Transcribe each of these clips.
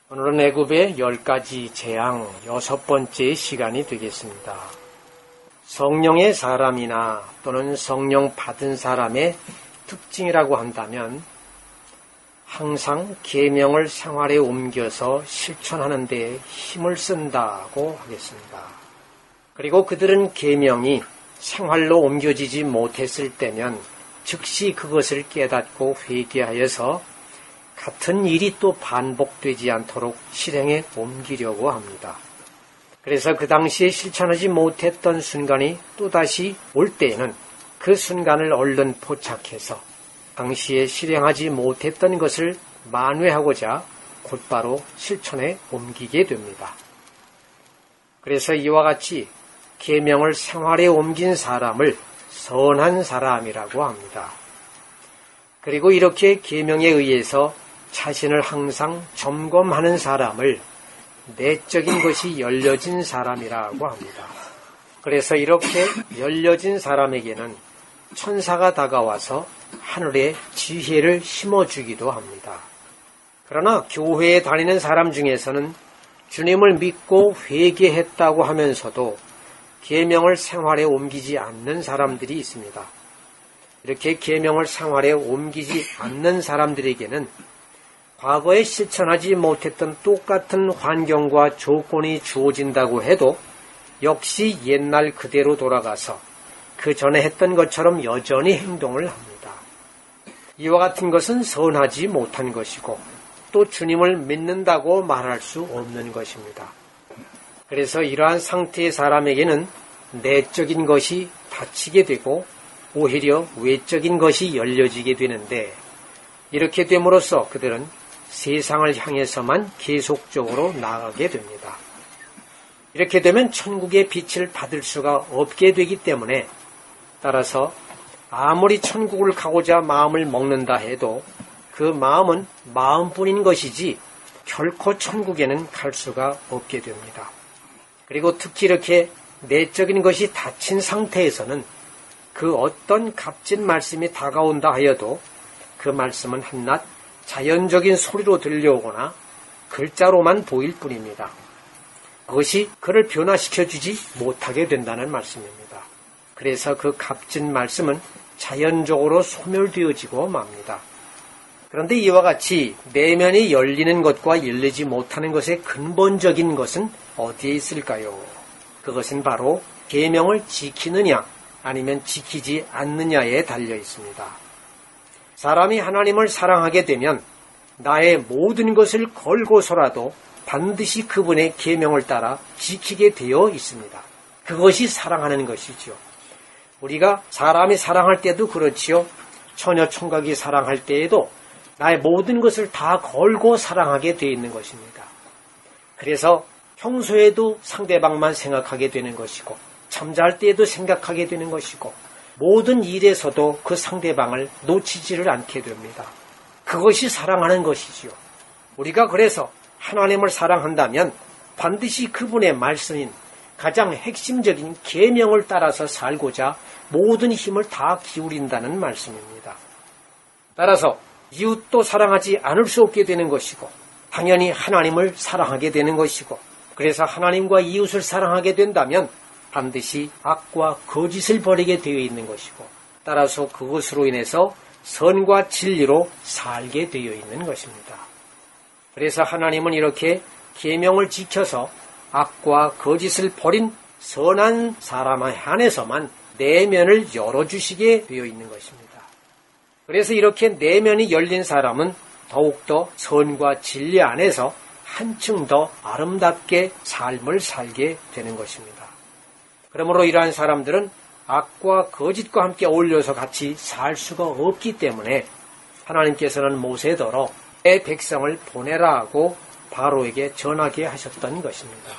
오늘은 애굽의 10가지 재앙 6번째 시간이 되겠습니다. 성령의 사람이나 또는 성령 받은 사람의 특징이라고 한다면 항상 계명을 생활에 옮겨서 실천하는 데 힘을 쓴다고 하겠습니다. 그리고 그들은 계명이 생활로 옮겨지지 못했을 때면 즉시 그것을 깨닫고 회개하여서 같은 일이 또 반복되지 않도록 실행에 옮기려고 합니다. 그래서 그 당시에 실천하지 못했던 순간이 또다시 올 때에는 그 순간을 얼른 포착해서 당시에 실행하지 못했던 것을 만회하고자 곧바로 실천에 옮기게 됩니다. 그래서 이와 같이 계명을 생활에 옮긴 사람을 선한 사람이라고 합니다. 그리고 이렇게 계명에 의해서 자신을 항상 점검하는 사람을 내적인 것이 열려진 사람이라고 합니다. 그래서 이렇게 열려진 사람에게는 천사가 다가와서 하늘에 지혜를 심어주기도 합니다. 그러나 교회에 다니는 사람 중에서는 주님을 믿고 회개했다고 하면서도 계명을 생활에 옮기지 않는 사람들이 있습니다. 이렇게 계명을 생활에 옮기지 않는 사람들에게는 과거에 실천하지 못했던 똑같은 환경과 조건이 주어진다고 해도 역시 옛날 그대로 돌아가서 그 전에 했던 것처럼 여전히 행동을 합니다. 이와 같은 것은 선하지 못한 것이고 또 주님을 믿는다고 말할 수 없는 것입니다. 그래서 이러한 상태의 사람에게는 내적인 것이 닫히게 되고 오히려 외적인 것이 열려지게 되는데 이렇게 됨으로써 그들은 세상을 향해서만 계속적으로 나아가게 됩니다. 이렇게 되면 천국의 빛을 받을 수가 없게 되기 때문에 따라서 아무리 천국을 가고자 마음을 먹는다 해도 그 마음은 마음뿐인 것이지 결코 천국에는 갈 수가 없게 됩니다. 그리고 특히 이렇게 내적인 것이 닫힌 상태에서는 그 어떤 값진 말씀이 다가온다 하여도 그 말씀은 한낱 자연적인 소리로 들려오거나 글자로만 보일 뿐입니다. 그것이 그를 변화시켜주지 못하게 된다는 말씀입니다. 그래서 그 값진 말씀은 자연적으로 소멸되어지고 맙니다. 그런데 이와 같이 내면이 열리는 것과 열리지 못하는 것의 근본적인 것은 어디에 있을까요? 그것은 바로 계명을 지키느냐 아니면 지키지 않느냐에 달려 있습니다. 사람이 하나님을 사랑하게 되면 나의 모든 것을 걸고서라도 반드시 그분의 계명을 따라 지키게 되어 있습니다. 그것이 사랑하는 것이죠. 우리가 사람이 사랑할 때도 그렇지요. 처녀 총각이 사랑할 때에도 나의 모든 것을 다 걸고 사랑하게 되어 있는 것입니다. 그래서 평소에도 상대방만 생각하게 되는 것이고 잠잘 때에도 생각하게 되는 것이고 모든 일에서도 그 상대방을 놓치지를 않게 됩니다. 그것이 사랑하는 것이지요. 우리가 그래서 하나님을 사랑한다면 반드시 그분의 말씀인 가장 핵심적인 계명을 따라서 살고자 모든 힘을 다 기울인다는 말씀입니다. 따라서 이웃도 사랑하지 않을 수 없게 되는 것이고 당연히 하나님을 사랑하게 되는 것이고 그래서 하나님과 이웃을 사랑하게 된다면 반드시 악과 거짓을 버리게 되어 있는 것이고 따라서 그것으로 인해서 선과 진리로 살게 되어 있는 것입니다. 그래서 하나님은 이렇게 계명을 지켜서 악과 거짓을 버린 선한 사람에 한해서만 내면을 열어주시게 되어 있는 것입니다. 그래서 이렇게 내면이 열린 사람은 더욱더 선과 진리 안에서 한층 더 아름답게 삶을 살게 되는 것입니다. 그러므로 이러한 사람들은 악과 거짓과 함께 어울려서 같이 살 수가 없기 때문에 하나님께서는 모세더러 내 백성을 보내라 하고 바로에게 전하게 하셨던 것입니다.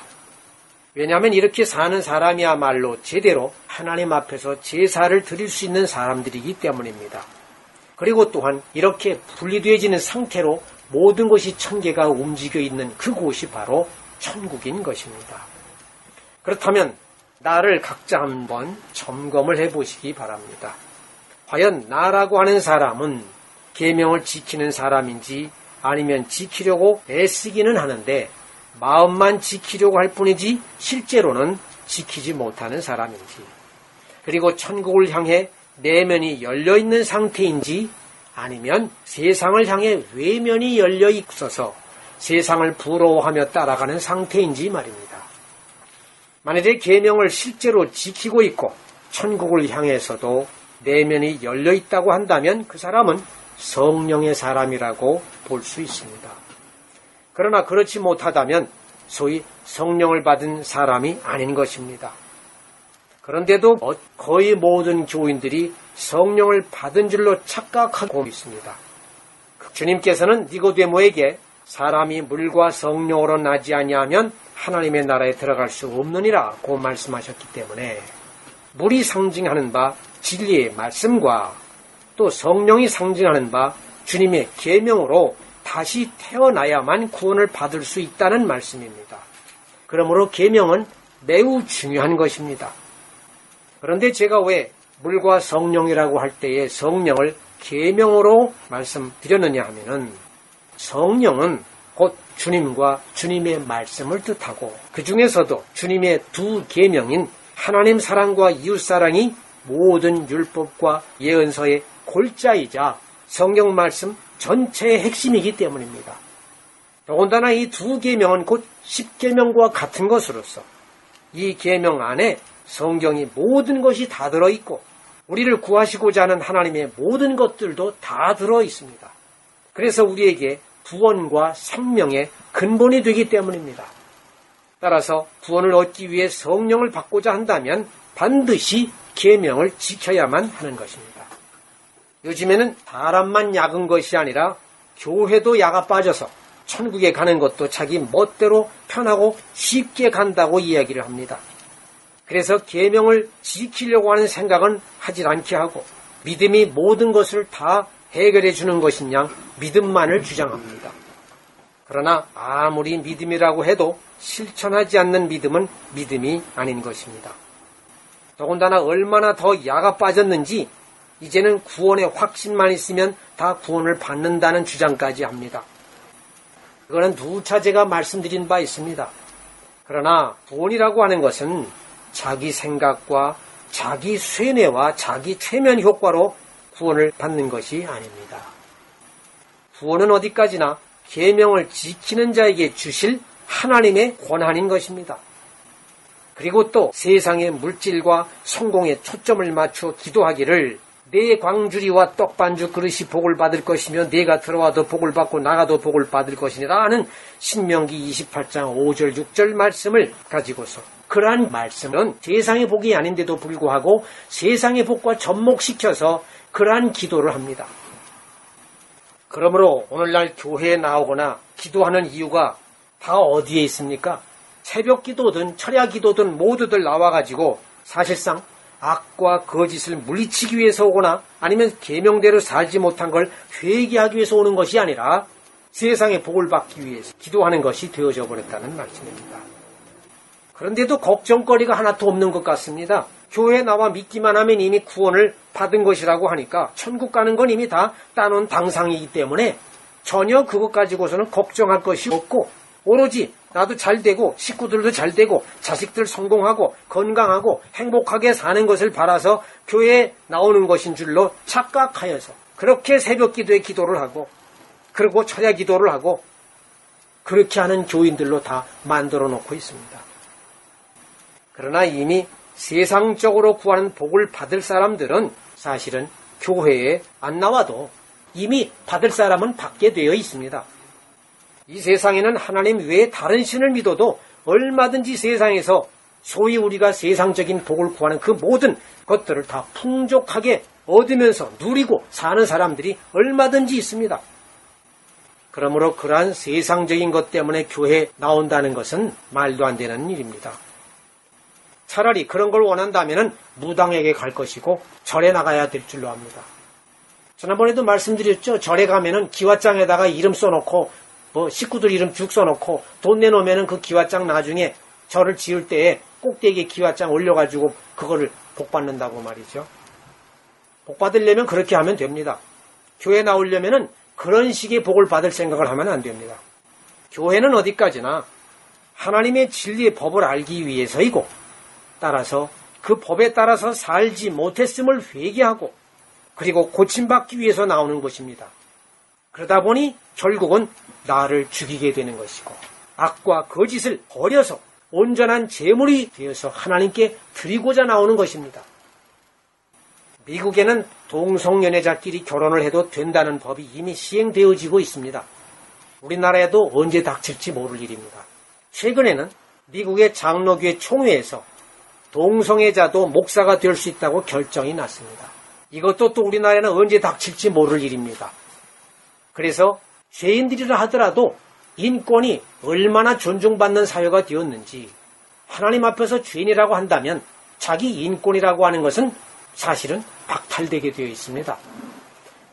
왜냐하면 이렇게 사는 사람이야말로 제대로 하나님 앞에서 제사를 드릴 수 있는 사람들이기 때문입니다. 그리고 또한 이렇게 분리되어지는 상태로 모든 것이 천계가 움직여 있는 그곳이 바로 천국인 것입니다. 그렇다면 나를 각자 한번 점검을 해보시기 바랍니다. 과연 나라고 하는 사람은 계명을 지키는 사람인지 아니면 지키려고 애쓰기는 하는데 마음만 지키려고 할 뿐이지 실제로는 지키지 못하는 사람인지, 그리고 천국을 향해 내면이 열려있는 상태인지 아니면 세상을 향해 외면이 열려 있어서 세상을 부러워하며 따라가는 상태인지 말입니다. 만일에 계명을 실제로 지키고 있고 천국을 향해서도 내면이 열려 있다고 한다면 그 사람은 성령의 사람이라고 볼 수 있습니다. 그러나 그렇지 못하다면 소위 성령을 받은 사람이 아닌 것입니다. 그런데도 거의 모든 교인들이 성령을 받은 줄로 착각하고 있습니다. 주님께서는 니고데모에게 사람이 물과 성령으로 나지 아니하면 하나님의 나라에 들어갈 수 없느니라고 말씀하셨기 때문에 물이 상징하는 바 진리의 말씀과 또 성령이 상징하는 바 주님의 계명으로 다시 태어나야만 구원을 받을 수 있다는 말씀입니다. 그러므로 계명은 매우 중요한 것입니다. 그런데 제가 왜 물과 성령이라고 할 때에 성령을 계명으로 말씀드렸느냐 하면은 성령은 곧 주님과 주님의 말씀을 뜻하고 그 중에서도 주님의 두 계명인 하나님 사랑과 이웃 사랑이 모든 율법과 예언서의 골자이자 성경 말씀 전체의 핵심이기 때문입니다. 더군다나 이 두 계명은 곧 십계명과 같은 것으로서 이 계명 안에 성경이 모든 것이 다 들어있고 우리를 구하시고자 하는 하나님의 모든 것들도 다 들어있습니다. 그래서 우리에게 구원과 생명의 근본이 되기 때문입니다. 따라서 구원을 얻기 위해 성령을 받고자 한다면 반드시 계명을 지켜야만 하는 것입니다. 요즘에는 사람만 약은 것이 아니라 교회도 약아 빠져서 천국에 가는 것도 자기 멋대로 편하고 쉽게 간다고 이야기를 합니다. 그래서 계명을 지키려고 하는 생각은 하질 않게 하고 믿음이 모든 것을 다 해결해 주는 것인 양 믿음만을 주장합니다. 그러나 아무리 믿음이라고 해도 실천하지 않는 믿음은 믿음이 아닌 것입니다. 더군다나 얼마나 더 약아 빠졌는지 이제는 구원의 확신만 있으면 다 구원을 받는다는 주장까지 합니다. 그거는 누차 제가 말씀드린 바 있습니다. 그러나 구원이라고 하는 것은 자기 생각과 자기 쇠뇌와 자기 최면 효과로 구원을 받는 것이 아닙니다. 구원은 어디까지나 계명을 지키는 자에게 주실 하나님의 권한인 것입니다. 그리고 또 세상의 물질과 성공에 초점을 맞추어 기도하기를 내 광주리와 떡반죽 그릇이 복을 받을 것이며 내가 들어와도 복을 받고 나가도 복을 받을 것이니라 하는 신명기 28장 5절 6절 말씀을 가지고서 그러한 말씀은 세상의 복이 아닌데도 불구하고 세상의 복과 접목시켜서 그러한 기도를 합니다. 그러므로 오늘날 교회에 나오거나 기도하는 이유가 다 어디에 있습니까? 새벽 기도든 철야 기도든 모두들 나와가지고 사실상 악과 거짓을 물리치기 위해서 오거나 아니면 계명대로 살지 못한 걸 회개하기 위해서 오는 것이 아니라 세상의 복을 받기 위해서 기도하는 것이 되어져 버렸다는 말씀입니다. 그런데도 걱정거리가 하나도 없는 것 같습니다. 교회에 나와 믿기만 하면 이미 구원을 받은 것이라고 하니까 천국 가는 건 이미 다 따놓은 당상이기 때문에 전혀 그것 가지고서는 걱정할 것이 없고 오로지 나도 잘 되고 식구들도 잘 되고 자식들 성공하고 건강하고 행복하게 사는 것을 바라서 교회에 나오는 것인 줄로 착각하여서 그렇게 새벽 기도에 기도를 하고 그리고 철야 기도를 하고 그렇게 하는 교인들로 다 만들어 놓고 있습니다. 그러나 이미 세상적으로 구하는 복을 받을 사람들은 사실은 교회에 안 나와도 이미 받을 사람은 받게 되어 있습니다. 이 세상에는 하나님 외에 다른 신을 믿어도 얼마든지 세상에서 소위 우리가 세상적인 복을 구하는 그 모든 것들을 다 풍족하게 얻으면서 누리고 사는 사람들이 얼마든지 있습니다. 그러므로 그러한 세상적인 것 때문에 교회에 나온다는 것은 말도 안 되는 일입니다. 차라리 그런 걸 원한다면 무당에게 갈 것이고 절에 나가야 될 줄로 압니다. 지난번에도 말씀드렸죠. 절에 가면은 기와장에다가 이름 써놓고 식구들 이름 쭉 써놓고 돈 내놓으면은 그 기와장 나중에 절을 지을 때에 꼭대기에 기와장 올려가지고 그거를 복 받는다고 말이죠. 복 받으려면 그렇게 하면 됩니다. 교회 나오려면은 그런 식의 복을 받을 생각을 하면 안 됩니다. 교회는 어디까지나 하나님의 진리의 법을 알기 위해서이고, 따라서 그 법에 따라서 살지 못했음을 회개하고 그리고 고침받기 위해서 나오는 것입니다. 그러다 보니 결국은 나를 죽이게 되는 것이고, 악과 거짓을 버려서 온전한 제물이 되어서 하나님께 드리고자 나오는 것입니다. 미국에는 동성연애자끼리 결혼을 해도 된다는 법이 이미 시행되어지고 있습니다. 우리나라에도 언제 닥칠지 모를 일입니다. 최근에는 미국의 장로교회 총회에서 동성애자도 목사가 될 수 있다고 결정이 났습니다. 이것도 또 우리나라에는 언제 닥칠지 모를 일입니다. 그래서 죄인들이라 하더라도 인권이 얼마나 존중받는 사회가 되었는지, 하나님 앞에서 죄인이라고 한다면 자기 인권이라고 하는 것은 사실은 박탈되게 되어 있습니다.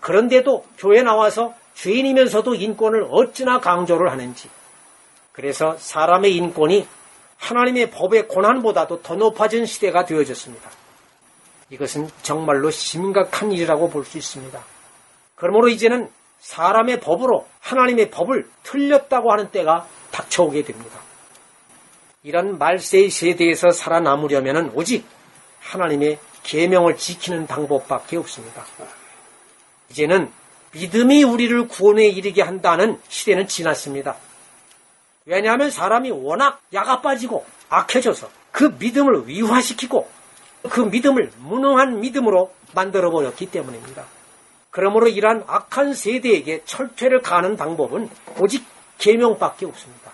그런데도 교회에 나와서 죄인이면서도 인권을 어찌나 강조를 하는지, 그래서 사람의 인권이 하나님의 법의 고난보다도 더 높아진 시대가 되어졌습니다. 이것은 정말로 심각한 일이라고 볼 수 있습니다. 그러므로 이제는 사람의 법으로 하나님의 법을 틀렸다고 하는 때가 닥쳐오게 됩니다. 이런 말세의 세대에서 살아남으려면 오직 하나님의 계명을 지키는 방법밖에 없습니다. 이제는 믿음이 우리를 구원에 이르게 한다는 시대는 지났습니다. 왜냐하면 사람이 워낙 야가 빠지고 악해져서 그 믿음을 위화시키고 그 믿음을 무능한 믿음으로 만들어버렸기 때문입니다. 그러므로 이러한 악한 세대에게 철퇴를 가하는 방법은 오직 계명밖에 없습니다.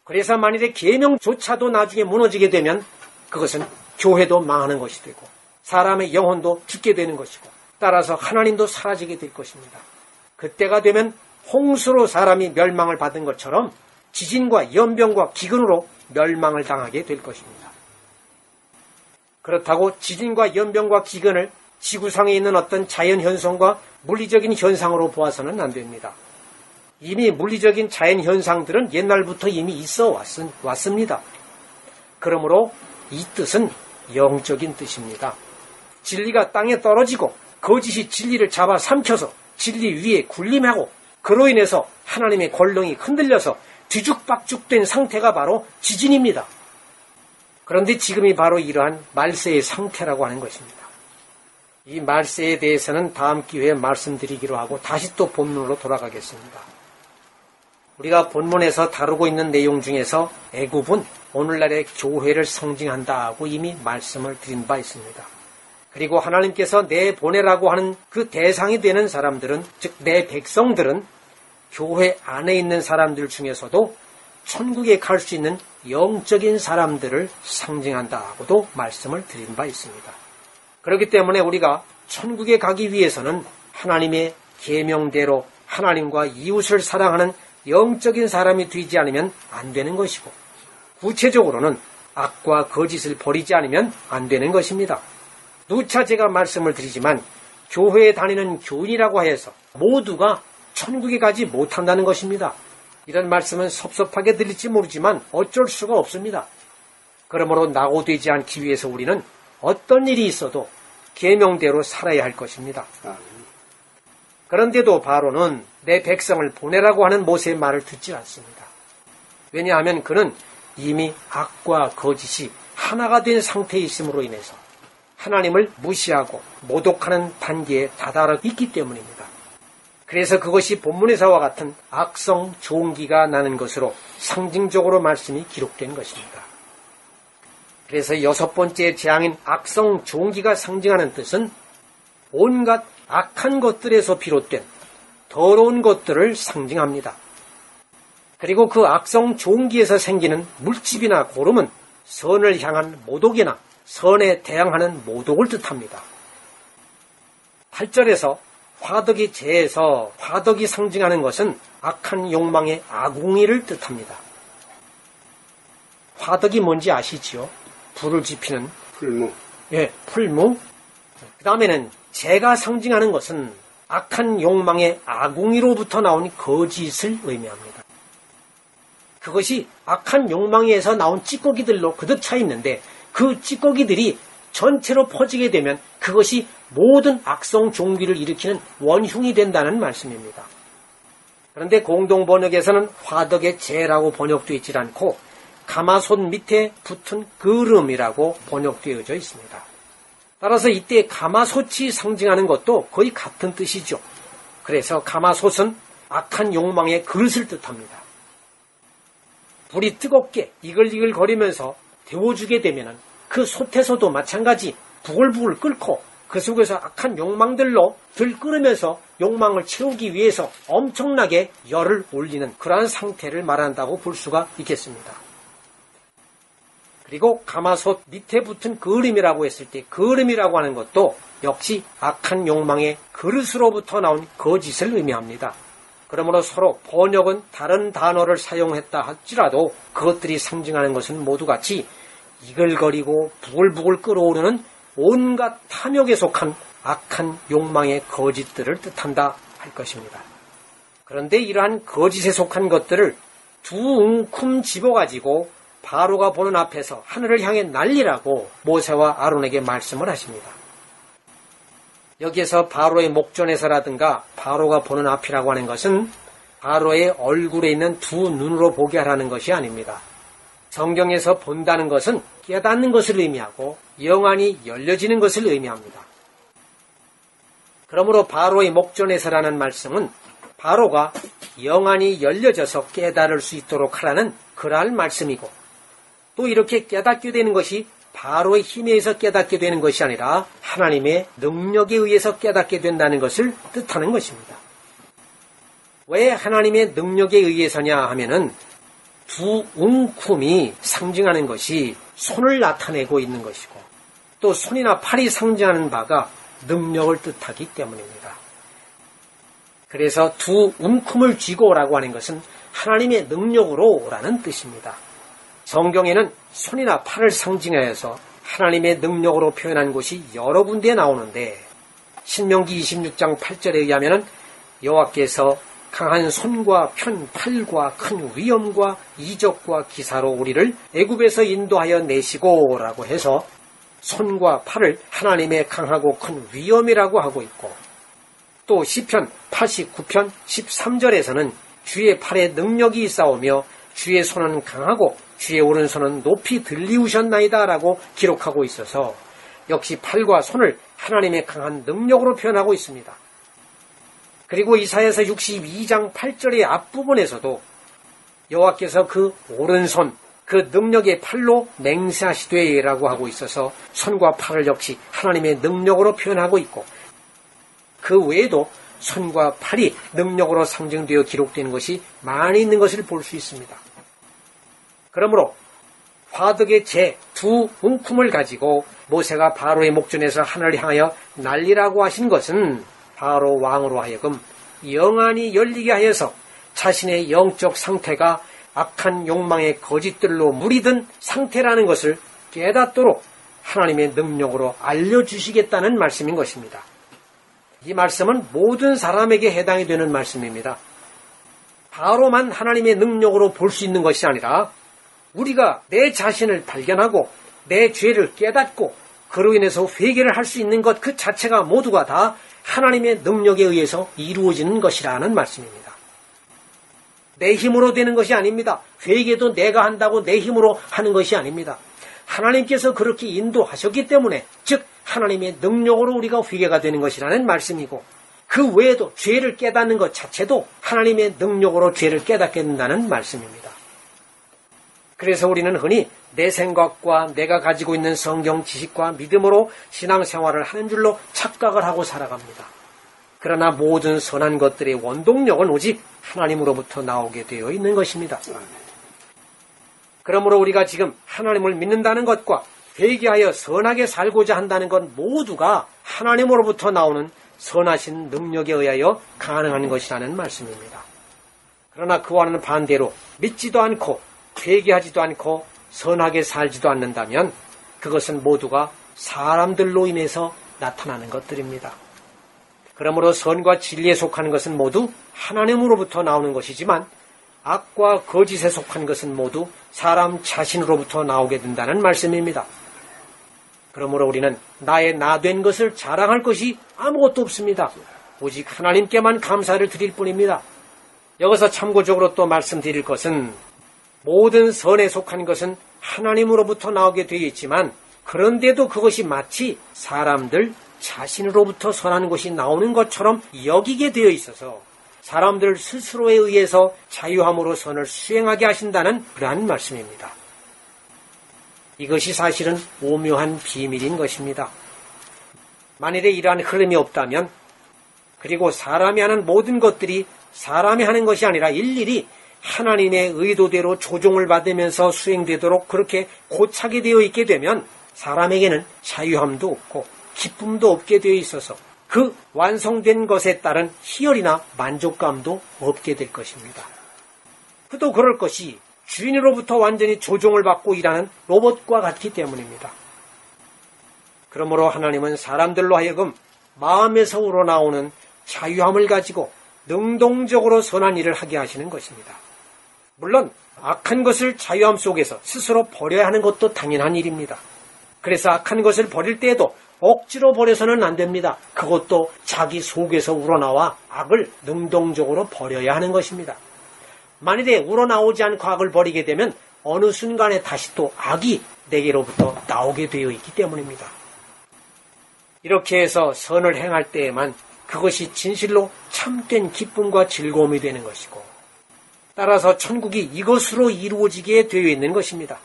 그래서 만일에 계명조차도 나중에 무너지게 되면 그것은 교회도 망하는 것이 되고 사람의 영혼도 죽게 되는 것이고, 따라서 하나님도 사라지게 될 것입니다. 그때가 되면 홍수로 사람이 멸망을 받은 것처럼 지진과 연병과 기근으로 멸망을 당하게 될 것입니다. 그렇다고 지진과 연병과 기근을 지구상에 있는 어떤 자연현상과 물리적인 현상으로 보아서는 안 됩니다. 이미 물리적인 자연현상들은 옛날부터 이미 있어 왔습니다. 그러므로 이 뜻은 영적인 뜻입니다. 진리가 땅에 떨어지고 거짓이 진리를 잡아 삼켜서 진리 위에 군림하고, 그로 인해서 하나님의 권능이 흔들려서 뒤죽박죽된 상태가 바로 지진입니다. 그런데 지금이 바로 이러한 말세의 상태라고 하는 것입니다. 이 말세에 대해서는 다음 기회에 말씀드리기로 하고 다시 또 본문으로 돌아가겠습니다. 우리가 본문에서 다루고 있는 내용 중에서 애굽은 오늘날의 교회를 상징한다고 이미 말씀을 드린 바 있습니다. 그리고 하나님께서 내보내라고 하는 그 대상이 되는 사람들은, 즉 내 백성들은 교회 안에 있는 사람들 중에서도 천국에 갈 수 있는 영적인 사람들을 상징한다고도 말씀을 드린 바 있습니다. 그렇기 때문에 우리가 천국에 가기 위해서는 하나님의 계명대로 하나님과 이웃을 사랑하는 영적인 사람이 되지 않으면 안 되는 것이고, 구체적으로는 악과 거짓을 버리지 않으면 안 되는 것입니다. 누차 제가 말씀을 드리지만 교회에 다니는 교인이라고 해서 모두가 천국에 가지 못한다는 것입니다. 이런 말씀은 섭섭하게 들릴지 모르지만 어쩔 수가 없습니다. 그러므로 낙오되지 않기 위해서 우리는 어떤 일이 있어도 계명대로 살아야 할 것입니다. 그런데도 바로는 내 백성을 보내라고 하는 모세의 말을 듣지 않습니다. 왜냐하면 그는 이미 악과 거짓이 하나가 된 상태에 있음으로 인해서 하나님을 무시하고 모독하는 단계에 다다르 있기 때문입니다. 그래서 그것이 본문에서와 같은 악성 종기가 나는 것으로 상징적으로 말씀이 기록된 것입니다. 그래서 6번째 재앙인 악성 종기가 상징하는 뜻은 온갖 악한 것들에서 비롯된 더러운 것들을 상징합니다. 그리고 그 악성 종기에서 생기는 물집이나 고름은 선을 향한 모독이나 선에 대항하는 모독을 뜻합니다. 8절에서 화덕이 재에서 화덕이 상징하는 것은 악한 욕망의 아궁이를 뜻합니다. 화덕이 뭔지 아시지요? 불을 지피는 풀무. 예, 풀무. 그 다음에는 재가 상징하는 것은 악한 욕망의 아궁이로부터 나온 거짓을 의미합니다. 그것이 악한 욕망에서 나온 찌꺼기들로 그득 차 있는데 그 찌꺼기들이 전체로 퍼지게 되면 그것이 모든 악성 종기를 일으키는 원흉이 된다는 말씀입니다. 그런데 공동번역에서는 화덕의 재라고 번역되어 있지 않고 가마솥 밑에 붙은 그름이라고 번역되어져 있습니다. 따라서 이때 가마솥이 상징하는 것도 거의 같은 뜻이죠. 그래서 가마솥은 악한 욕망의 그릇을 뜻합니다. 불이 뜨겁게 이글이글 거리면서 데워주게 되면 그 솥에서도 마찬가지 부글부글 끓고 그 속에서 악한 욕망들로 들끓으면서 욕망을 채우기 위해서 엄청나게 열을 올리는 그러한 상태를 말한다고 볼 수가 있겠습니다. 그리고 가마솥 밑에 붙은 그름이라고 했을 때 그름이라고 하는 것도 역시 악한 욕망의 그릇으로부터 나온 거짓을 의미합니다. 그러므로 서로 번역은 다른 단어를 사용했다 할지라도 그것들이 상징하는 것은 모두 같이 이글거리고 부글부글 끓어오르는 온갖 탐욕에 속한 악한 욕망의 거짓들을 뜻한다 할 것입니다. 그런데 이러한 거짓에 속한 것들을 두 웅큼 집어가지고 바로가 보는 앞에서 하늘을 향해 날리라고 모세와 아론에게 말씀을 하십니다. 여기에서 바로의 목전에서라든가 바로가 보는 앞이라고 하는 것은 바로의 얼굴에 있는 두 눈으로 보게 하라는 것이 아닙니다. 성경에서 본다는 것은 깨닫는 것을 의미하고 영안이 열려지는 것을 의미합니다. 그러므로 바로의 목전에서라는 말씀은 바로가 영안이 열려져서 깨달을 수 있도록 하라는 그러한 말씀이고 또 이렇게 깨닫게 되는 것이 바로의 힘에 의해서 깨닫게 되는 것이 아니라 하나님의 능력에 의해서 깨닫게 된다는 것을 뜻하는 것입니다. 왜 하나님의 능력에 의해서냐 하면은 두 웅큼이 상징하는 것이 손을 나타내고 있는 것이고 또 손이나 팔이 상징하는 바가 능력을 뜻하기 때문입니다. 그래서 두 웅큼을 쥐고 오라고 하는 것은 하나님의 능력으로 오라는 뜻입니다. 성경에는 손이나 팔을 상징하여서 하나님의 능력으로 표현한 곳이 여러 군데에 나오는데 신명기 26장 8절에 의하면 여호와께서 강한 손과 편 팔과 큰 위엄과 이적과 기사로 우리를 애굽에서 인도하여 내시고 라고 해서 손과 팔을 하나님의 강하고 큰 위엄이라고 하고 있고 또 시편 89편 13절에서는 주의 팔에 능력이 있사오며 주의 손은 강하고 주의 오른손은 높이 들리우셨나이다 라고 기록하고 있어서 역시 팔과 손을 하나님의 강한 능력으로 표현하고 있습니다. 그리고 이사야서 62장 8절의 앞부분에서도 여호와께서 그 오른손, 그 능력의 팔로 맹세하시되 라고 하고 있어서 손과 팔을 역시 하나님의 능력으로 표현하고 있고 그 외에도 손과 팔이 능력으로 상징되어 기록되는 것이 많이 있는 것을 볼 수 있습니다. 그러므로 화덕의 재 두 웅큼을 가지고 모세가 바로의 목전에서 하늘을 향하여 날리라고 하신 것은 바로 왕으로 하여금 영안이 열리게 하여서 자신의 영적 상태가 악한 욕망의 거짓들로 무리든 상태라는 것을 깨닫도록 하나님의 능력으로 알려주시겠다는 말씀인 것입니다. 이 말씀은 모든 사람에게 해당이 되는 말씀입니다. 바로만 하나님의 능력으로 볼 수 있는 것이 아니라 우리가 내 자신을 발견하고 내 죄를 깨닫고 그로 인해서 회개를 할 수 있는 것 그 자체가 모두가 다 하나님의 능력에 의해서 이루어지는 것이라는 말씀입니다. 내 힘으로 되는 것이 아닙니다. 회개도 내가 한다고 내 힘으로 하는 것이 아닙니다. 하나님께서 그렇게 인도하셨기 때문에 즉 하나님의 능력으로 우리가 회개가 되는 것이라는 말씀이고 그 외에도 죄를 깨닫는 것 자체도 하나님의 능력으로 죄를 깨닫게 된다는 말씀입니다. 그래서 우리는 흔히 내 생각과 내가 가지고 있는 성경 지식과 믿음으로 신앙생활을 하는 줄로 착각을 하고 살아갑니다. 그러나 모든 선한 것들의 원동력은 오직 하나님으로부터 나오게 되어 있는 것입니다. 그러므로 우리가 지금 하나님을 믿는다는 것과 회개하여 선하게 살고자 한다는 것 모두가 하나님으로부터 나오는 선하신 능력에 의하여 가능한 것이라는 말씀입니다. 그러나 그와는 반대로 믿지도 않고 회개하지도 않고 선하게 살지도 않는다면 그것은 모두가 사람들로 인해서 나타나는 것들입니다. 그러므로 선과 진리에 속하는 것은 모두 하나님으로부터 나오는 것이지만 악과 거짓에 속한 것은 모두 사람 자신으로부터 나오게 된다는 말씀입니다. 그러므로 우리는 나의 나된 것을 자랑할 것이 아무것도 없습니다. 오직 하나님께만 감사를 드릴 뿐입니다. 여기서 참고적으로 또 말씀드릴 것은 모든 선에 속한 것은 하나님으로부터 나오게 되어 있지만 그런데도 그것이 마치 사람들 자신으로부터 선한 것이 나오는 것처럼 여기게 되어 있어서 사람들 스스로에 의해서 자유함으로 선을 수행하게 하신다는 그러한 말씀입니다. 이것이 사실은 오묘한 비밀인 것입니다. 만일에 이러한 흐름이 없다면 그리고 사람이 하는 모든 것들이 사람이 하는 것이 아니라 일일이 하나님의 의도대로 조종을 받으면서 수행되도록 그렇게 고착이 되어 있게 되면 사람에게는 자유함도 없고 기쁨도 없게 되어 있어서 그 완성된 것에 따른 희열이나 만족감도 없게 될 것입니다. 그도 그럴 것이 주인으로부터 완전히 조종을 받고 일하는 로봇과 같기 때문입니다. 그러므로 하나님은 사람들로 하여금 마음에서 우러나오는 자유함을 가지고 능동적으로 선한 일을 하게 하시는 것입니다. 물론 악한 것을 자유함 속에서 스스로 버려야 하는 것도 당연한 일입니다. 그래서 악한 것을 버릴 때에도 억지로 버려서는 안 됩니다. 그것도 자기 속에서 우러나와 악을 능동적으로 버려야 하는 것입니다. 만일에 우러나오지 않고 악을 버리게 되면 어느 순간에 다시 또 악이 내게로부터 나오게 되어 있기 때문입니다. 이렇게 해서 선을 행할 때에만 그것이 진실로 참된 기쁨과 즐거움이 되는 것이고 따라서 천국이 이것으로 이루어지게 되어 있는 것입니다.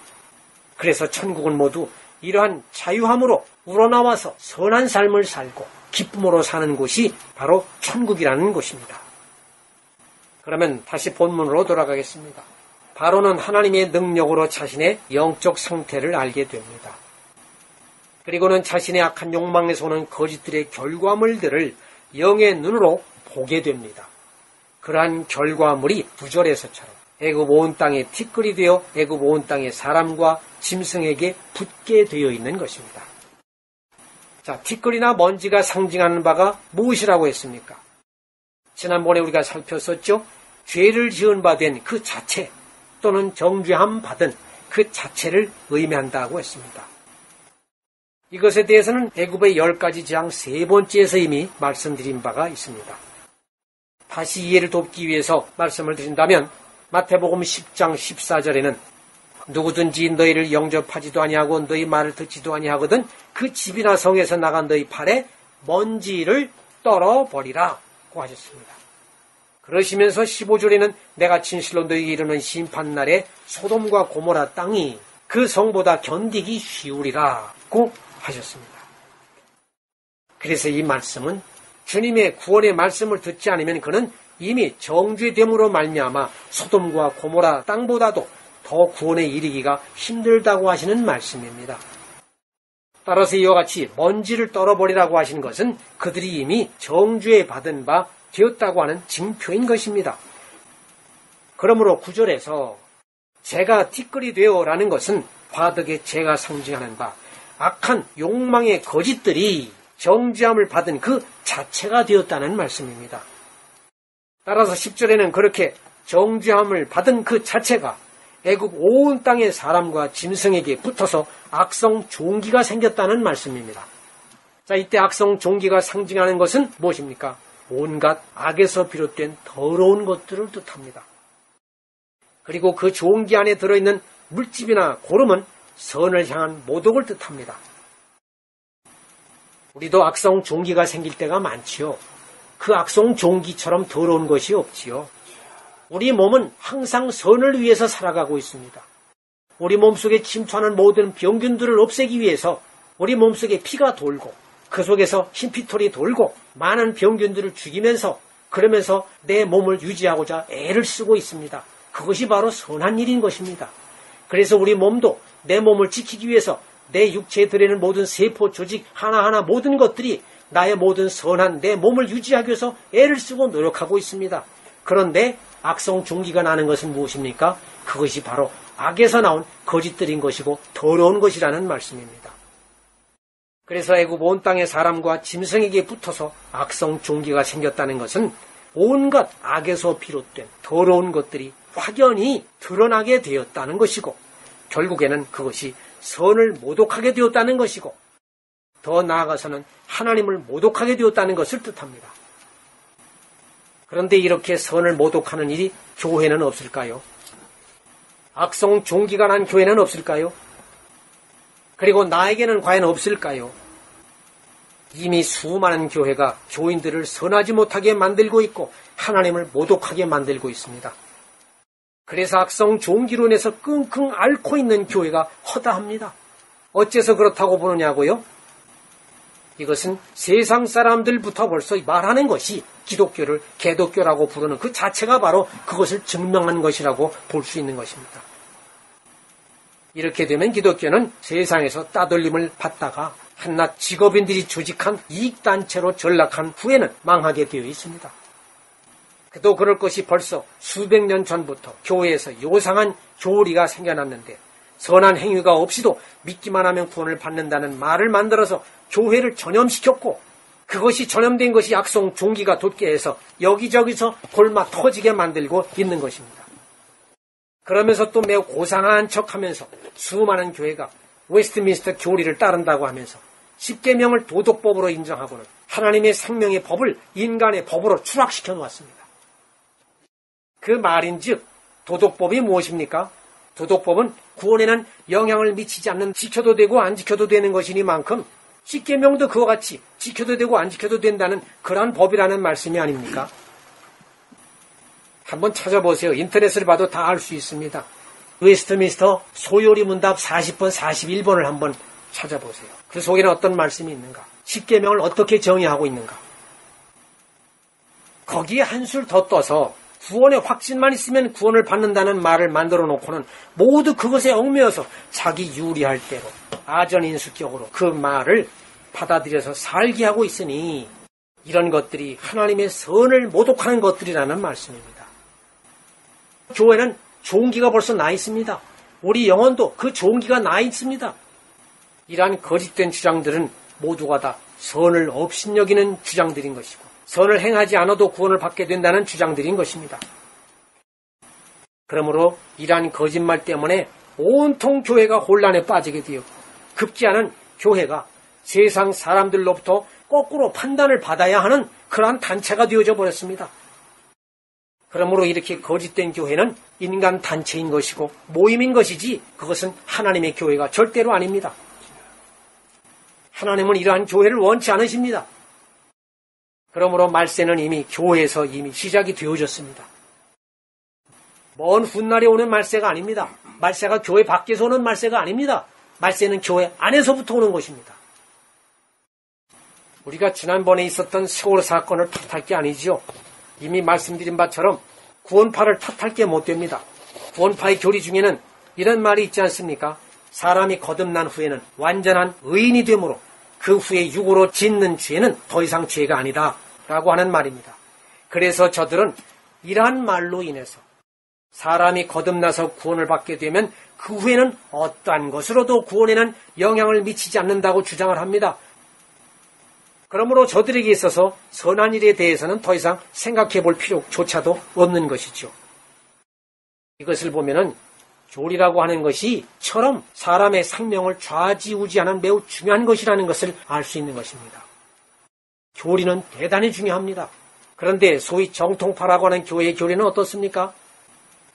그래서 천국은 모두 이러한 자유함으로 우러나와서 선한 삶을 살고 기쁨으로 사는 곳이 바로 천국이라는 곳입니다. 그러면 다시 본문으로 돌아가겠습니다. 바로는 하나님의 능력으로 자신의 영적 상태를 알게 됩니다. 그리고는 자신의 악한 욕망에서 오는 거짓들의 결과물들을 영의 눈으로 보게 됩니다. 그러한 결과물이 9절에서처럼 애굽 온 땅에 티끌이 되어 애굽 온 땅의 사람과 짐승에게 붙게 되어 있는 것입니다. 자, 티끌이나 먼지가 상징하는 바가 무엇이라고 했습니까? 지난번에 우리가 살폈었죠. 죄를 지은 바 된 그 자체 또는 정죄함 받은 그 자체를 의미한다고 했습니다. 이것에 대해서는 애굽의 10가지 재앙 3번째에서 이미 말씀드린 바가 있습니다. 다시 이해를 돕기 위해서 말씀을 드린다면 마태복음 10장 14절에는 누구든지 너희를 영접하지도 아니하고 너희 말을 듣지도 아니하거든 그 집이나 성에서 나간 너희 팔에 먼지를 떨어버리라고 하셨습니다. 그러시면서 15절에는 내가 진실로 너희에게 이르는 심판날에 소돔과 고모라 땅이 그 성보다 견디기 쉬우리라고 하셨습니다. 그래서 이 말씀은 주님의 구원의 말씀을 듣지 않으면 그는 이미 정죄됨으로 말미암아 소돔과 고모라 땅보다도 더 구원에 이르기가 힘들다고 하시는 말씀입니다. 따라서 이와 같이 먼지를 떨어버리라고 하신 것은 그들이 이미 정죄 받은 바 되었다고 하는 징표인 것입니다. 그러므로 9절에서 죄가 티끌이 되어라는 것은 화덕의 죄가 상징하는 바 악한 욕망의 거짓들이 정죄함을 받은 그 자체가 되었다는 말씀입니다. 따라서 10절에는 그렇게 정죄함을 받은 그 자체가 애굽 온 땅의 사람과 짐승에게 붙어서 악성 종기가 생겼다는 말씀입니다. 자, 이때 악성 종기가 상징하는 것은 무엇입니까? 온갖 악에서 비롯된 더러운 것들을 뜻합니다. 그리고 그 종기 안에 들어있는 물집이나 고름은 선을 향한 모독을 뜻합니다. 우리도 악성 종기가 생길 때가 많지요. 그 악성 종기처럼 더러운 것이 없지요. 우리 몸은 항상 선을 위해서 살아가고 있습니다. 우리 몸속에 침투하는 모든 병균들을 없애기 위해서 우리 몸속에 피가 돌고 그 속에서 흰피털이 돌고 많은 병균들을 죽이면서 그러면서 내 몸을 유지하고자 애를 쓰고 있습니다. 그것이 바로 선한 일인 것입니다. 그래서 우리 몸도 내 몸을 지키기 위해서 내 육체에 들어있는 모든 세포, 조직 하나하나 모든 것들이 나의 모든 선한 내 몸을 유지하기 위해서 애를 쓰고 노력하고 있습니다. 그런데 악성 종기가 나는 것은 무엇입니까? 그것이 바로 악에서 나온 거짓들인 것이고 더러운 것이라는 말씀입니다. 그래서 애굽 온 땅의 사람과 짐승에게 붙어서 악성 종기가 생겼다는 것은 온갖 악에서 비롯된 더러운 것들이 확연히 드러나게 되었다는 것이고 결국에는 그것이 선을 모독하게 되었다는 것이고 더 나아가서는 하나님을 모독하게 되었다는 것을 뜻합니다. 그런데 이렇게 선을 모독하는 일이 교회는 없을까요? 악성 종기가 난 교회는 없을까요? 그리고 나에게는 과연 없을까요? 이미 수많은 교회가 교인들을 선하지 못하게 만들고 있고 하나님을 모독하게 만들고 있습니다. 그래서 악성 종기로 인해서 끙끙 앓고 있는 교회가 허다합니다. 어째서 그렇다고 보느냐고요? 이것은 세상 사람들부터 벌써 말하는 것이 기독교를 개독교라고 부르는 그 자체가 바로 그것을 증명한 것이라고 볼 수 있는 것입니다. 이렇게 되면 기독교는 세상에서 따돌림을 받다가 한낱 직업인들이 조직한 이익단체로 전락한 후에는 망하게 되어 있습니다. 그도 그럴 것이 벌써 수백 년 전부터 교회에서 요상한 교리가 생겨났는데 선한 행위가 없이도 믿기만 하면 구원을 받는다는 말을 만들어서 교회를 전염시켰고 그것이 전염된 것이 악성 종기가 돋게 해서 여기저기서 골마 터지게 만들고 있는 것입니다. 그러면서 또 매우 고상한 척하면서 수많은 교회가 웨스트민스터 교리를 따른다고 하면서 십계명을 도덕법으로 인정하고는 하나님의 생명의 법을 인간의 법으로 추락시켜 놓았습니다. 그 말인즉 도덕법이 무엇입니까? 도덕법은 구원에는 영향을 미치지 않는 지켜도 되고 안 지켜도 되는 것이니만큼 십계명도 그와 같이 지켜도 되고 안 지켜도 된다는 그러한 법이라는 말씀이 아닙니까? 한번 찾아보세요. 인터넷을 봐도 다 알 수 있습니다. 웨스트민스터 소요리 문답 40번, 41번을 한번 찾아보세요. 그 속에는 어떤 말씀이 있는가? 십계명을 어떻게 정의하고 있는가? 거기에 한술 더 떠서 구원의 확신만 있으면 구원을 받는다는 말을 만들어 놓고는 모두 그것에 얽매여서 자기 유리할 대로 아전인수격으로 그 말을 받아들여서 살게 하고 있으니 이런 것들이 하나님의 선을 모독하는 것들이라는 말씀입니다. 교회는 종기가 벌써 나 있습니다. 우리 영혼도 그 종기가 나 있습니다. 이러한 거짓된 주장들은 모두가 다 선을 업신여기는 주장들인 것이고 선을 행하지 않아도 구원을 받게 된다는 주장들인 것입니다. 그러므로 이러한 거짓말 때문에 온통 교회가 혼란에 빠지게 되었고 급기야는 교회가 세상 사람들로부터 거꾸로 판단을 받아야 하는 그러한 단체가 되어져 버렸습니다. 그러므로 이렇게 거짓된 교회는 인간 단체인 것이고 모임인 것이지 그것은 하나님의 교회가 절대로 아닙니다. 하나님은 이러한 교회를 원치 않으십니다. 그러므로 말세는 이미 교회에서 이미 시작이 되어졌습니다. 먼 훗날에 오는 말세가 아닙니다. 말세가 교회 밖에서 오는 말세가 아닙니다. 말세는 교회 안에서부터 오는 것입니다. 우리가 지난번에 있었던 세월 사건을 탓할 게 아니죠. 이미 말씀드린 바처럼 구원파를 탓할 게 못 됩니다. 구원파의 교리 중에는 이런 말이 있지 않습니까? 사람이 거듭난 후에는 완전한 의인이 되므로 그 후에 육으로 짓는 죄는 더 이상 죄가 아니다 라고 하는 말입니다. 그래서 저들은 이러한 말로 인해서 사람이 거듭나서 구원을 받게 되면 그 후에는 어떠한 것으로도 구원에는 영향을 미치지 않는다고 주장을 합니다. 그러므로 저들에게 있어서 선한 일에 대해서는 더 이상 생각해 볼 필요조차도 없는 것이죠. 이것을 보면은 교리라고 하는 것이처럼 사람의 생명을 좌지우지하는 매우 중요한 것이라는 것을 알 수 있는 것입니다. 교리는 대단히 중요합니다. 그런데 소위 정통파라고 하는 교회의 교리는 어떻습니까?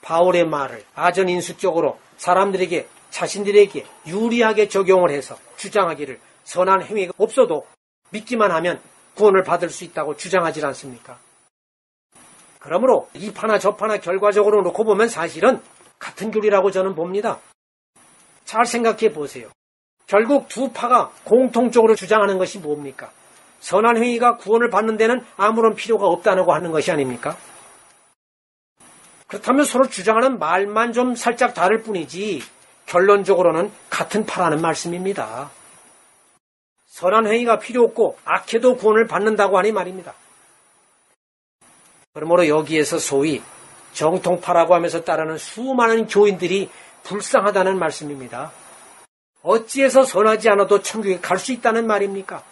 바울의 말을 아전인수적으로 사람들에게 자신들에게 유리하게 적용을 해서 주장하기를 선한 행위가 없어도 믿기만 하면 구원을 받을 수 있다고 주장하지 않습니까? 그러므로 이 파나 저 파나 결과적으로 놓고 보면 사실은 같은 교리라고 저는 봅니다. 잘 생각해 보세요. 결국 두 파가 공통적으로 주장하는 것이 뭡니까? 선한 행위가 구원을 받는 데는 아무런 필요가 없다고 하는 것이 아닙니까? 그렇다면 서로 주장하는 말만 좀 살짝 다를 뿐이지 결론적으로는 같은 파라는 말씀입니다. 선한 행위가 필요 없고 악해도 구원을 받는다고 하니 말입니다. 그러므로 여기에서 소위 정통파라고 하면서 따르는 수많은 교인들이 불쌍하다는 말씀입니다. 어찌해서 선하지 않아도 천국에 갈 수 있다는 말입니까?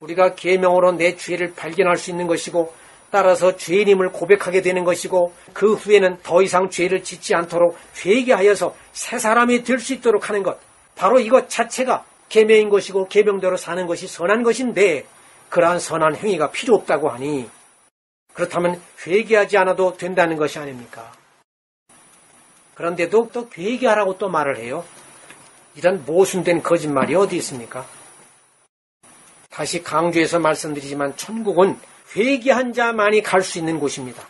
우리가 계명으로 내 죄를 발견할 수 있는 것이고 따라서 죄인임을 고백하게 되는 것이고 그 후에는 더 이상 죄를 짓지 않도록 회개하여서 새 사람이 될 수 있도록 하는 것, 바로 이것 자체가 계명인 것이고 계명대로 사는 것이 선한 것인데 그러한 선한 행위가 필요 없다고 하니 그렇다면 회개하지 않아도 된다는 것이 아닙니까? 그런데도 또 회개하라고 또 말을 해요. 이런 모순된 거짓말이 어디 있습니까? 다시 강조해서 말씀드리지만 천국은 회개한 자만이 갈 수 있는 곳입니다.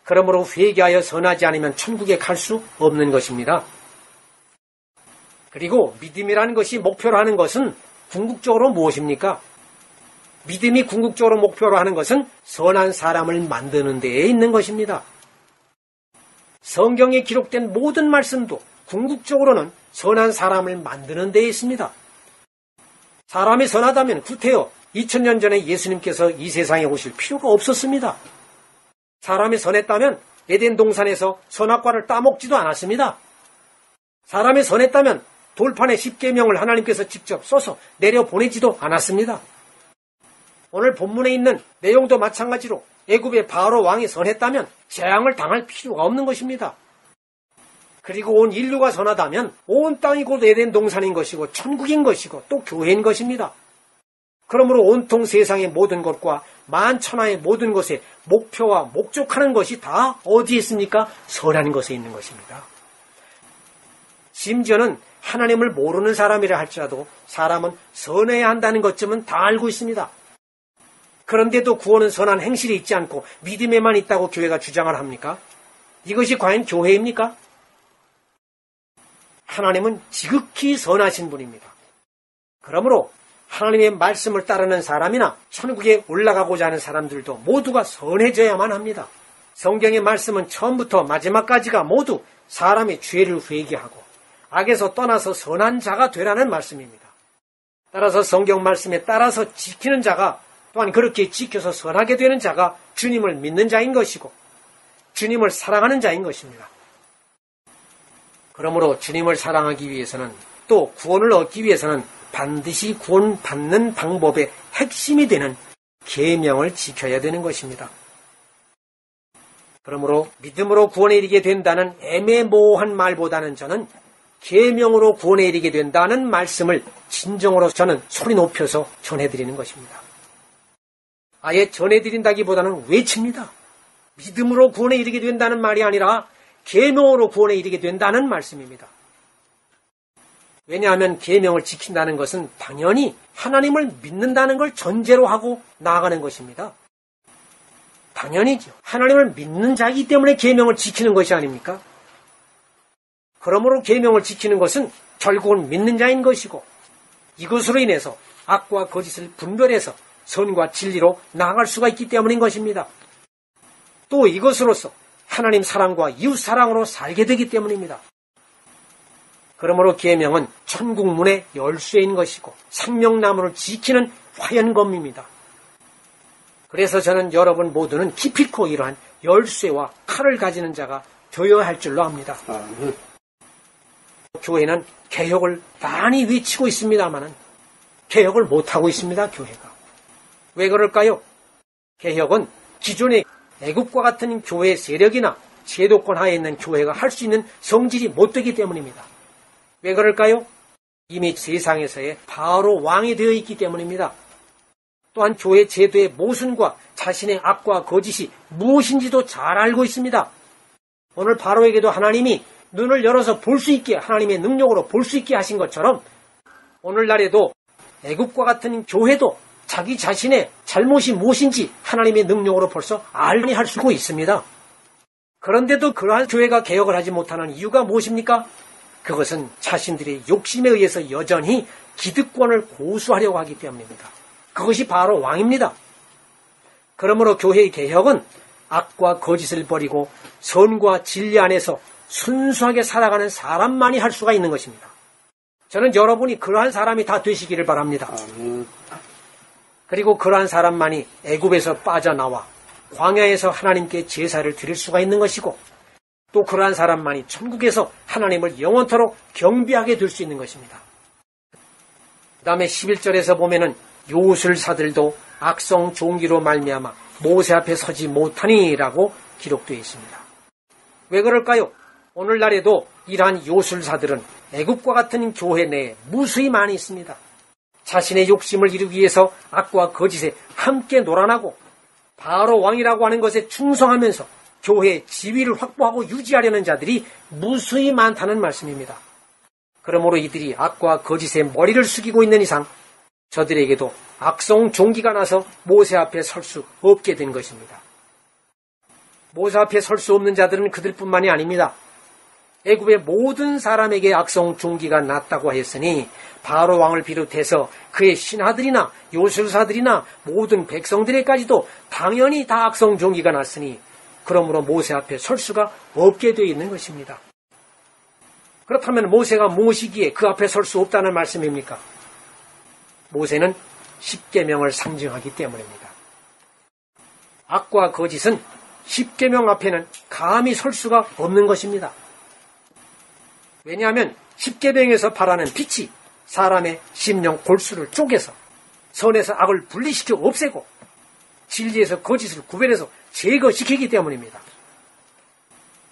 그러므로 회개하여 선하지 않으면 천국에 갈 수 없는 것입니다. 그리고 믿음이라는 것이 목표로 하는 것은 궁극적으로 무엇입니까? 믿음이 궁극적으로 목표로 하는 것은 선한 사람을 만드는 데에 있는 것입니다. 성경에 기록된 모든 말씀도 궁극적으로는 선한 사람을 만드는 데에 있습니다. 사람이 선하다면 구태여 2000년 전에 예수님께서 이 세상에 오실 필요가 없었습니다. 사람이 선했다면 에덴 동산에서 선악과를 따먹지도 않았습니다. 사람이 선했다면 돌판에 십계명을 하나님께서 직접 써서 내려보내지도 않았습니다. 오늘 본문에 있는 내용도 마찬가지로 애굽의 바로 왕이 선했다면 재앙을 당할 필요가 없는 것입니다. 그리고 온 인류가 선하다면 온 땅이 곧 에덴 동산인 것이고 천국인 것이고 또 교회인 것입니다. 그러므로 온통 세상의 모든 것과 만천하의 모든 것에 목표와 목적하는 것이 다 어디에 있습니까? 선한 것에 있는 것입니다. 심지어는 하나님을 모르는 사람이라 할지라도 사람은 선해야 한다는 것쯤은 다 알고 있습니다. 그런데도 구원은 선한 행실이 있지 않고 믿음에만 있다고 교회가 주장을 합니까? 이것이 과연 교회입니까? 하나님은 지극히 선하신 분입니다. 그러므로 하나님의 말씀을 따르는 사람이나 천국에 올라가고자 하는 사람들도 모두가 선해져야만 합니다. 성경의 말씀은 처음부터 마지막까지가 모두 사람의 죄를 회개하고 악에서 떠나서 선한 자가 되라는 말씀입니다. 따라서 성경 말씀에 따라서 지키는 자가 또한 그렇게 지켜서 선하게 되는 자가 주님을 믿는 자인 것이고 주님을 사랑하는 자인 것입니다. 그러므로 주님을 사랑하기 위해서는 또 구원을 얻기 위해서는 반드시 구원받는 방법의 핵심이 되는 계명을 지켜야 되는 것입니다. 그러므로 믿음으로 구원에 이르게 된다는 애매모호한 말보다는 저는 계명으로 구원에 이르게 된다는 말씀을 진정으로 저는 소리 높여서 전해드리는 것입니다. 아예 전해드린다기보다는 외칩니다. 믿음으로 구원에 이르게 된다는 말이 아니라 계명으로 구원에 이르게 된다는 말씀입니다. 왜냐하면 계명을 지킨다는 것은 당연히 하나님을 믿는다는 걸 전제로 하고 나아가는 것입니다. 당연히죠. 하나님을 믿는 자이기 때문에 계명을 지키는 것이 아닙니까? 그러므로 계명을 지키는 것은 결국은 믿는 자인 것이고 이것으로 인해서 악과 거짓을 분별해서 선과 진리로 나아갈 수가 있기 때문인 것입니다. 또 이것으로서 하나님 사랑과 이웃 사랑으로 살게 되기 때문입니다. 그러므로 계명은 천국 문의 열쇠인 것이고 생명나무를 지키는 화연검입니다. 그래서 저는 여러분 모두는 기필코 이러한 열쇠와 칼을 가지는 자가 되어야 할 줄로 압니다. 교회는 개혁을 많이 외치고 있습니다마는 개혁을 못하고 있습니다. 교회가. 왜 그럴까요? 개혁은 기존의 애굽과 같은 교회 세력이나 제도권 하에 있는 교회가 할 수 있는 성질이 못 되기 때문입니다. 왜 그럴까요? 이미 세상에서의 바로 왕이 되어 있기 때문입니다. 또한 교회 제도의 모순과 자신의 악과 거짓이 무엇인지도 잘 알고 있습니다. 오늘 바로에게도 하나님이 눈을 열어서 볼 수 있게 하나님의 능력으로 볼 수 있게 하신 것처럼 오늘날에도 애굽과 같은 교회도 자기 자신의 잘못이 무엇인지 하나님의 능력으로 벌써 알게 할 수 있습니다. 그런데도 그러한 교회가 개혁을 하지 못하는 이유가 무엇입니까? 그것은 자신들의 욕심에 의해서 여전히 기득권을 고수하려고 하기 때문입니다. 그것이 바로 왕입니다. 그러므로 교회의 개혁은 악과 거짓을 버리고 선과 진리 안에서 순수하게 살아가는 사람만이 할 수가 있는 것입니다. 저는 여러분이 그러한 사람이 다 되시기를 바랍니다. 그리고 그러한 사람만이 애굽에서 빠져나와 광야에서 하나님께 제사를 드릴 수가 있는 것이고 또 그러한 사람만이 천국에서 하나님을 영원토록 경배하게 될 수 있는 것입니다. 그 다음에 11절에서 보면은 요술사들도 악성 종기로 말미암아 모세 앞에 서지 못하니라고 기록되어 있습니다. 왜 그럴까요? 오늘날에도 이러한 요술사들은 애굽과 같은 교회 내에 무수히 많이 있습니다. 자신의 욕심을 이루기 위해서 악과 거짓에 함께 놀아나고 바로 왕이라고 하는 것에 충성하면서 교회의 지위를 확보하고 유지하려는 자들이 무수히 많다는 말씀입니다. 그러므로 이들이 악과 거짓에 머리를 숙이고 있는 이상 저들에게도 악성 종기가 나서 모세 앞에 설 수 없게 된 것입니다. 모세 앞에 설 수 없는 자들은 그들뿐만이 아닙니다. 애굽의 모든 사람에게 악성 종기가 났다고 하였으니 바로 왕을 비롯해서 그의 신하들이나 요술사들이나 모든 백성들에까지도 당연히 다 악성 종기가 났으니 그러므로 모세 앞에 설 수가 없게 되어 있는 것입니다. 그렇다면 모세가 무엇이기에 그 앞에 설 수 없다는 말씀입니까? 모세는 십계명을 상징하기 때문입니다. 악과 거짓은 십계명 앞에는 감히 설 수가 없는 것입니다. 왜냐하면 십계명에서 바라는 빛이 사람의 심령 골수를 쪼개서 선에서 악을 분리시켜 없애고 진리에서 거짓을 구별해서 제거시키기 때문입니다.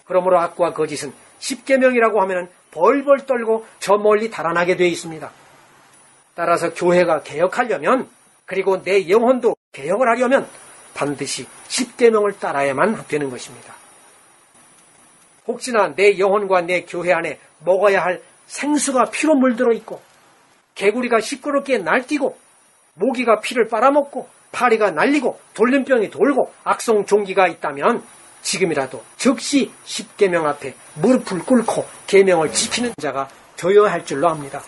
그러므로 악과 거짓은 십계명이라고 하면 벌벌 떨고 저 멀리 달아나게 되어 있습니다. 따라서 교회가 개혁하려면 그리고 내 영혼도 개혁을 하려면 반드시 십계명을 따라야만 되는 것입니다. 혹시나 내 영혼과 내 교회 안에 먹어야 할 생수가 피로 물들어 있고 개구리가 시끄럽게 날뛰고 모기가 피를 빨아먹고 파리가 날리고 돌림병이 돌고 악성 종기가 있다면 지금이라도 즉시 십계명 앞에 무릎을 꿇고 계명을 지키는 자가 되어야 할 줄로 압니다.